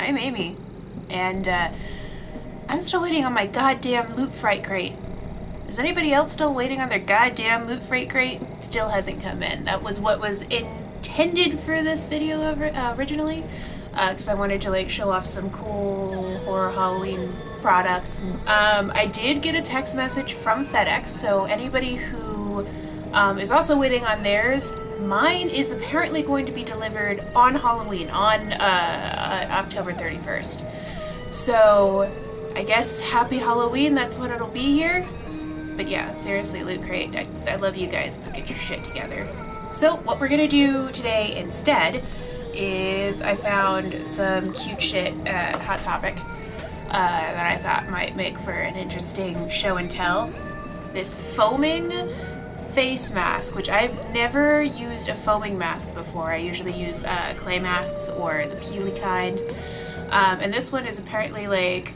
I'm Amy, and I'm still waiting on my goddamn Loot Fright Crate. Is anybody else still waiting on their goddamn Loot Fright Crate? Still hasn't come in. That was what was intended for this video originally, because I wanted to like show off some cool horror Halloween products. I did get a text message from FedEx, so anybody who is also waiting on theirs, mine is apparently going to be delivered on Halloween, on October 31st. So I guess happy Halloween, that's when it'll be here. But yeah, seriously, Loot Crate, I love you guys. Get your shit together. So what we're gonna do today instead is I found some cute shit at Hot Topic that I thought might make for an interesting show and tell. This foaming face mask, which I've never used a foaming mask before. I usually use clay masks or the peely kind. And this one is apparently like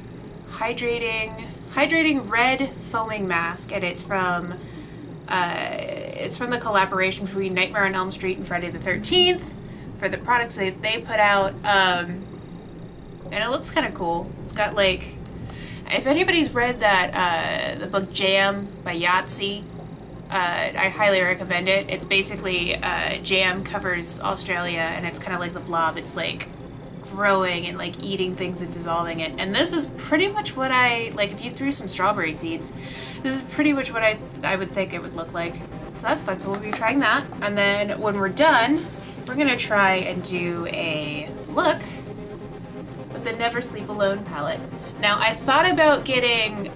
hydrating red foaming mask, and it's from the collaboration between Nightmare on Elm Street and Friday the 13th for the products they put out. And it looks kind of cool. It's got like, if anybody's read that the book Jam by Yahtzee, I highly recommend it. It's basically Jam covers Australia, and it's kind of like the Blob. It's like growing and like eating things and dissolving it. And this is pretty much what I like. If you threw some strawberry seeds, this is pretty much what I would think it would look like. So that's fun. So we'll be trying that, and then when we're done, we're gonna try and do a look with the Never Sleep Alone palette. Now I thought about getting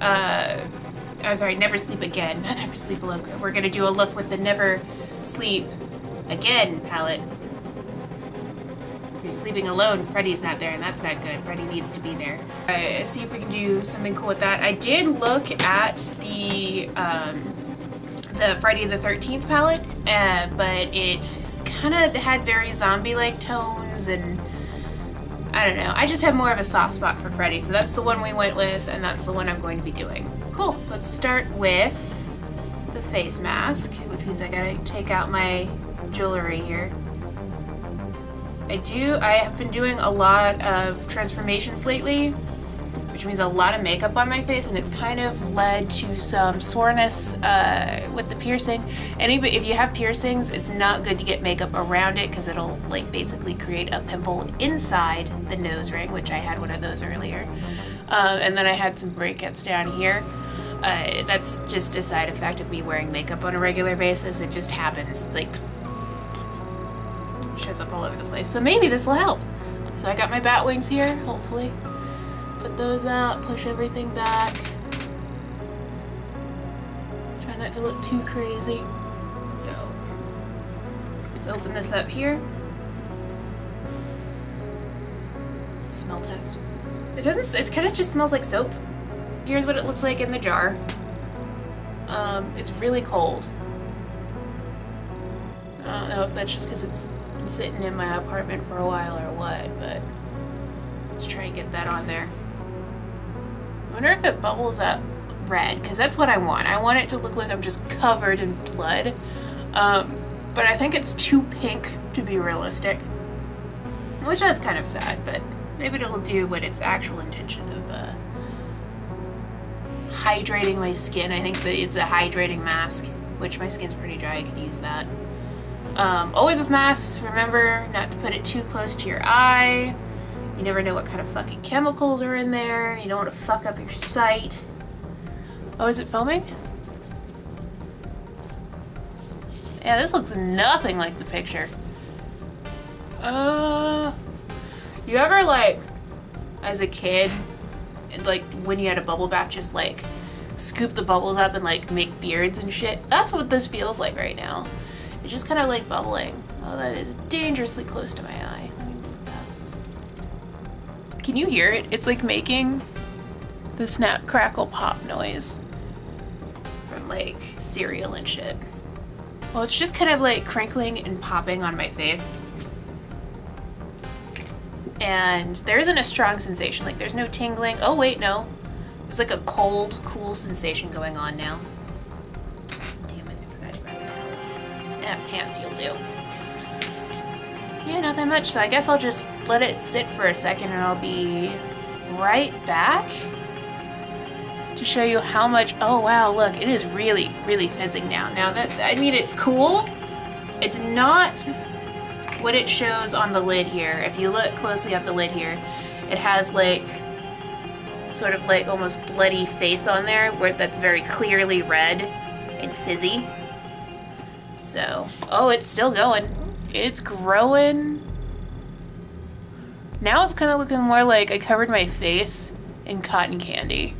I'm sorry, Never Sleep Again, not Never Sleep Alone. We're gonna do a look with the Never Sleep Again palette. If you're sleeping alone, Freddy's not there, and that's not good. Freddy needs to be there. See if we can do something cool with that. I did look at the Friday the 13th palette, but it kind of had very zombie-like tones, and I don't know. I just have more of a soft spot for Freddy, so that's the one we went with, and that's the one I'm going to be doing. Cool. Let's start with the face mask, which means I gotta take out my jewelry here. I have been doing a lot of transformations lately, which means a lot of makeup on my face, and it's kind of led to some soreness with the piercing. If you have piercings, it's not good to get makeup around it, because it'll like basically create a pimple inside the nose ring, which I had one of those earlier. And then I had some breakouts down here. That's just a side effect of me wearing makeup on a regular basis. It just happens, like, shows up all over the place. So maybe this will help. So I got my bat wings here, hopefully. Put those out, push everything back. Try not to look too crazy. So let's open this up here. Smell test. It kind of just smells like soap. Here's what it looks like in the jar. It's really cold. I don't know if that's just because it's been sitting in my apartment for a while or what, but let's try and get that on there. I wonder if it bubbles up red, because that's what I want. I want it to look like I'm just covered in blood. But I think it's too pink to be realistic, which is kind of sad, but maybe it'll do what its actual intention of hydrating my skin. I think that it's a hydrating mask, which my skin's pretty dry. I could use that. Always with masks, remember not to put it too close to your eye. You never know what kind of fucking chemicals are in there. You don't want to fuck up your sight. Oh, is it foaming? Yeah, this looks nothing like the picture. You ever, like, as a kid, like, when you had a bubble bath, just, like, scoop the bubbles up and, like, make beards and shit? That's what this feels like right now. It's just kind of, like, bubbling. Oh, that is dangerously close to my eye. Let me move that. Can you hear it? It's, like, making the snap, crackle, pop noise from, like, cereal and shit. Well, it's just kind of, like, crinkling and popping on my face. And there isn't a strong sensation, like there's no tingling. Oh wait, no. There's like a cold, cool sensation going on now. Damn it, I forgot to grab it. Yeah, pants you'll do. Yeah, nothing much. So I guess I'll just let it sit for a second and I'll be right back to show you how much. Oh wow, look, it is really, really fizzing now. Now that, I mean, it's cool. It's not what it shows on the lid here. If you look closely at the lid here, it has like sort of like almost bloody face on there where that's very clearly red and fizzy. So, oh, it's still going. It's growing. Now it's kind of looking more like I covered my face in cotton candy.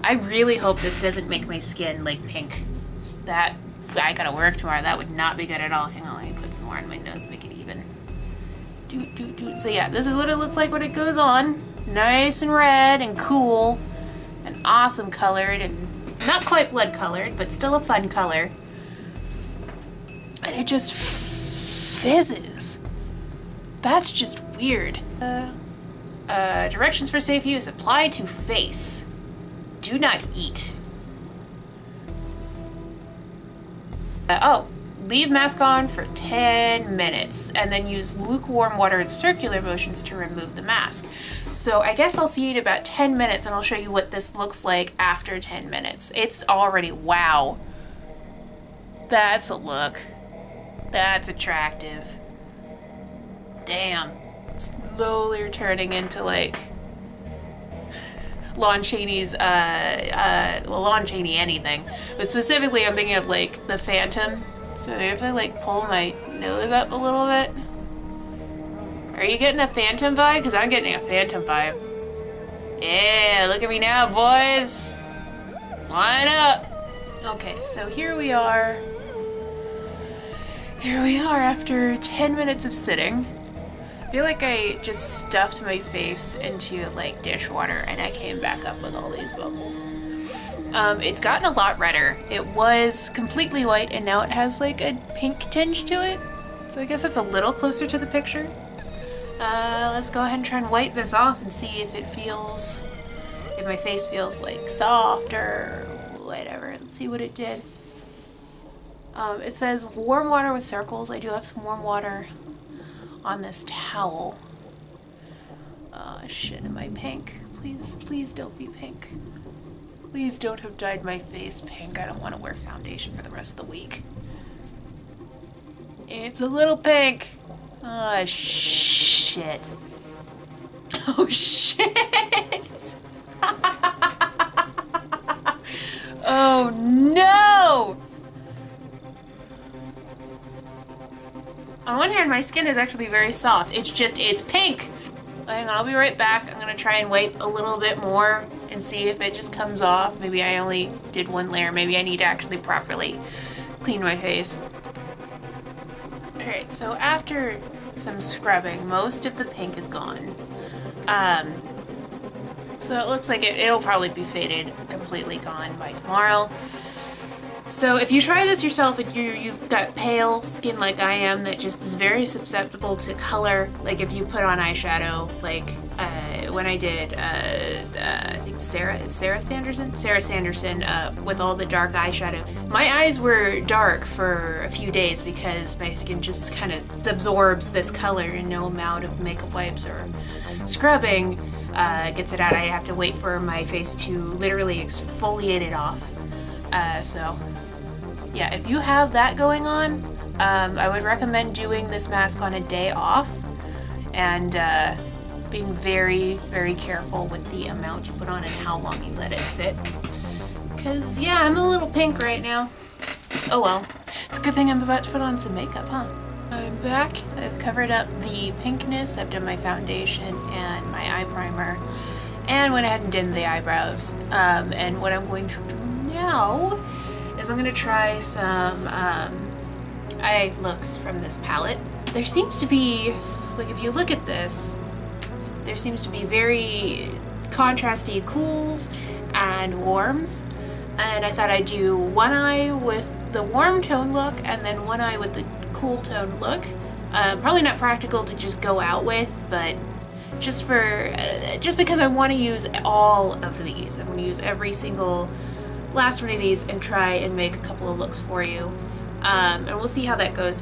I really hope this doesn't make my skin like pink. That, I gotta work tomorrow. That would not be good at all. Hang on, let me put some more on my nose, make it even. So yeah, this is what it looks like when it goes on. Nice and red and cool and awesome colored and not quite blood colored, but still a fun color. And it just fizzes. That's just weird. Directions for safe use. Apply to face. Do not eat. Leave mask on for 10 minutes and then use lukewarm water in circular motions to remove the mask. So I guess I'll see you in about 10 minutes and I'll show you what this looks like after 10 minutes. It's already, wow. That's a look. That's attractive. Damn. Slowly turning into like Lon Chaney's, well, Lon Chaney anything. But specifically I'm thinking of like the Phantom. So if I like pull my nose up a little bit. Are you getting a Phantom vibe? Because I'm getting a Phantom vibe. Yeah, look at me now, boys. Line up. Okay, so here we are. Here we are after 10 minutes of sitting. I feel like I just stuffed my face into like dishwater and I came back up with all these bubbles. It's gotten a lot redder. It was completely white and now it has like a pink tinge to it. So I guess it's a little closer to the picture. Let's go ahead and try and wipe this off and see if it feels, if my face feels like soft or whatever. Let's see what it did. It says warm water with circles. I do have some warm water on this towel. Shit, am I pink? Please, please don't be pink. Please don't have dyed my face pink. I don't want to wear foundation for the rest of the week. It's a little pink. Oh, shit. Oh, shit. Oh, no. On one hand, my skin is actually very soft. It's just, it's pink. Hang on, I'll be right back. I'm gonna try and wipe a little bit more and see if it just comes off. Maybe I only did one layer. Maybe I need to actually properly clean my face. Alright, so after some scrubbing, most of the pink is gone. So it looks like it'll probably be faded, completely gone by tomorrow. So if you try this yourself and you've got pale skin like I am that just is very susceptible to color, like if you put on eyeshadow, like when I did, I think Sarah Sanderson with all the dark eyeshadow. My eyes were dark for a few days because my skin just kind of absorbs this color and no amount of makeup wipes or scrubbing gets it out. I have to wait for my face to literally exfoliate it off. So yeah, if you have that going on, I would recommend doing this mask on a day off and being very, very careful with the amount you put on and how long you let it sit. Cause yeah, I'm a little pink right now. Oh well, it's a good thing I'm about to put on some makeup, huh? I'm back. I've covered up the pinkness. I've done my foundation and my eye primer and went ahead and did the eyebrows. And what I'm going to do now is I'm going to try some eye looks from this palette. There seems to be, like if you look at this, there seems to be very contrasty cools and warms. And I thought I'd do one eye with the warm tone look and then one eye with the cool tone look. Probably not practical to just go out with, but just because I want to use all of these. I'm going to use every single last one of these and try and make a couple of looks for you. And we'll see how that goes.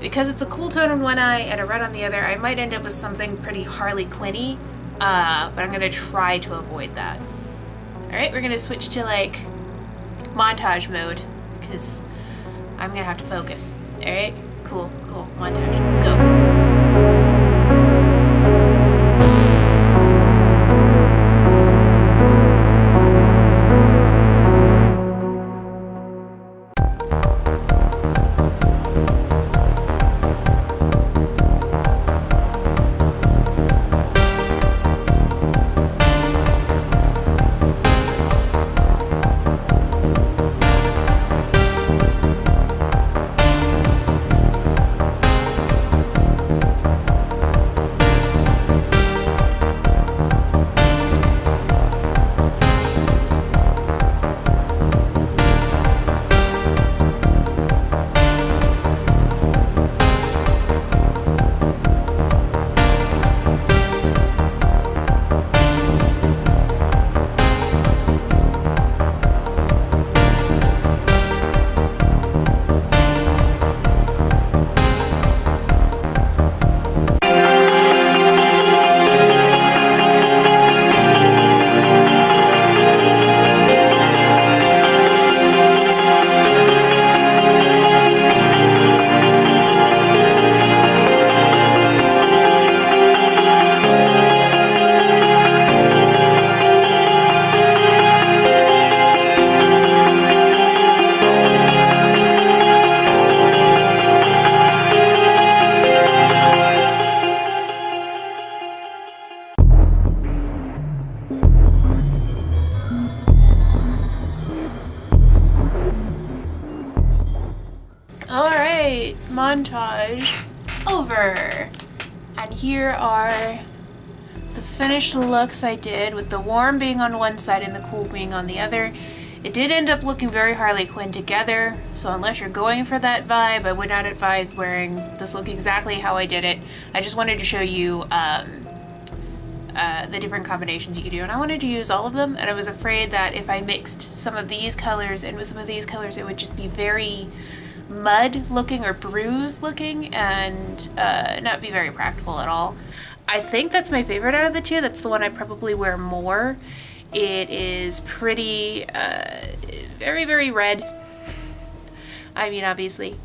Because it's a cool tone on one eye and a red on the other, I might end up with something pretty Harley Quinn-y, but I'm going to try to avoid that. Alright, we're going to switch to like montage mode, because I'm going to have to focus. Alright, cool, montage, go. Alright, montage over. And here are the finished looks I did, with the warm being on one side and the cool being on the other. It did end up looking very Harley Quinn together, so unless you're going for that vibe, I would not advise wearing this look exactly how I did it. I just wanted to show you the different combinations you could do, and I wanted to use all of them, and I was afraid that if I mixed some of these colors in with some of these colors, it would just be very mud looking or bruise looking and not be very practical at all. I think that's my favorite out of the two. That's the one I probably wear more. It is pretty very, very red. I mean, obviously.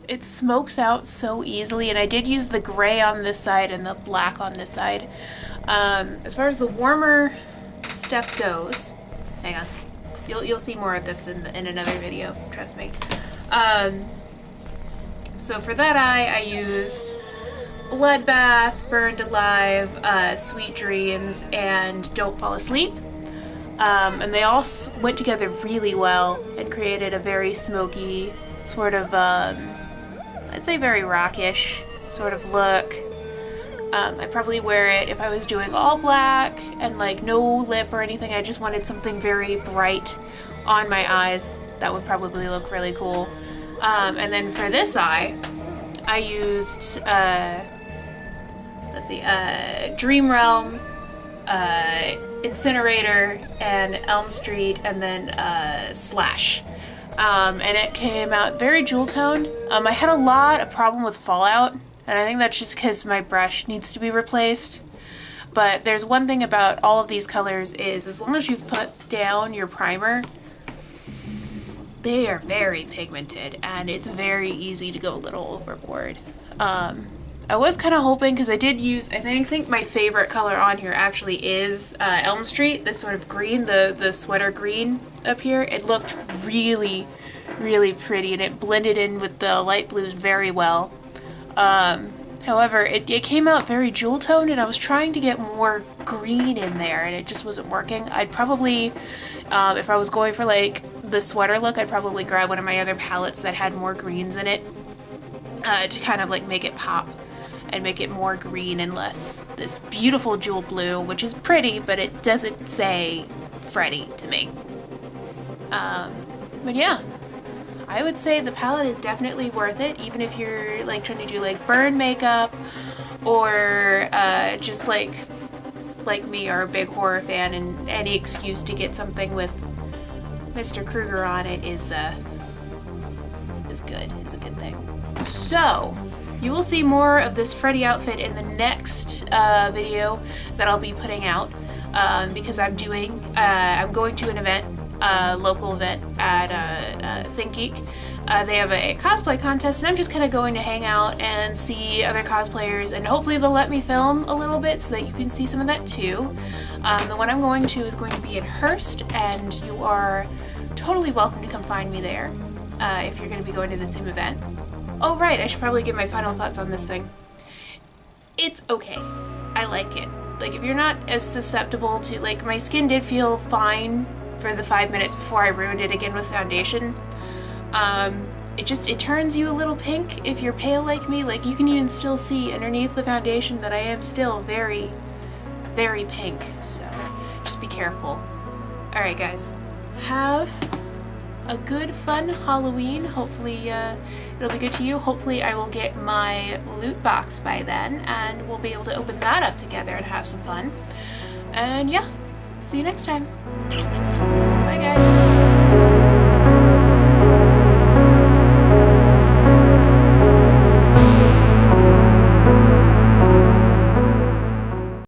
It smokes out so easily, and I did use the gray on this side and the black on this side. As far as the warmer stuff goes, hang on. You'll see more of this in another video, trust me. So for that eye, I used Bloodbath, Burned Alive, Sweet Dreams, and Don't Fall Asleep. And they all went together really well and created a very smoky, sort of, I'd say very rockish sort of look. I'd probably wear it if I was doing all black and like no lip or anything. I just wanted something very bright on my eyes. That would probably look really cool. And then for this eye, I used, Dream Realm, Incinerator, and Elm Street, and then Slash. And it came out very jewel toned. I had a lot of problem with fallout, and I think that's just because my brush needs to be replaced. But there's one thing about all of these colors is as long as you've put down your primer, they are very pigmented, and it's very easy to go a little overboard. I was kind of hoping, because I did use, I think my favorite color on here actually is Elm Street, this sort of green, the sweater green up here. It looked really, really pretty, and it blended in with the light blues very well. However, it came out very jewel toned, and I was trying to get more green in there, and it just wasn't working. I'd probably, if I was going for like the sweater look, I'd probably grab one of my other palettes that had more greens in it to kind of like make it pop and make it more green and less this beautiful jewel blue, which is pretty, but it doesn't say Freddy to me. But yeah, I would say the palette is definitely worth it, even if you're like trying to do like burn makeup or just like me, or a big horror fan, and any excuse to get something with Mr. Krueger on it is is good, is a good thing. So, you will see more of this Freddy outfit in the next video that I'll be putting out because I'm going to an event, local event at Think Geek. They have a cosplay contest, and I'm just kind of going to hang out and see other cosplayers, and hopefully they'll let me film a little bit so that you can see some of that too. The one I'm going to is going to be in Hearst, and you are totally welcome to come find me there if you're going to be going to the same event. Oh right, I should probably give my final thoughts on this thing. It's okay. I like it. Like, if you're not as susceptible to, like, my skin did feel fine for the 5 minutes before I ruined it again with foundation. It turns you a little pink if you're pale like me. Like, you can even still see underneath the foundation that I am still very, very pink. So, just be careful. Alright guys, have a good, fun Halloween. Hopefully, it'll be good to you. Hopefully I will get my loot box by then, and we'll be able to open that up together and have some fun. And yeah, see you next time. Bye guys.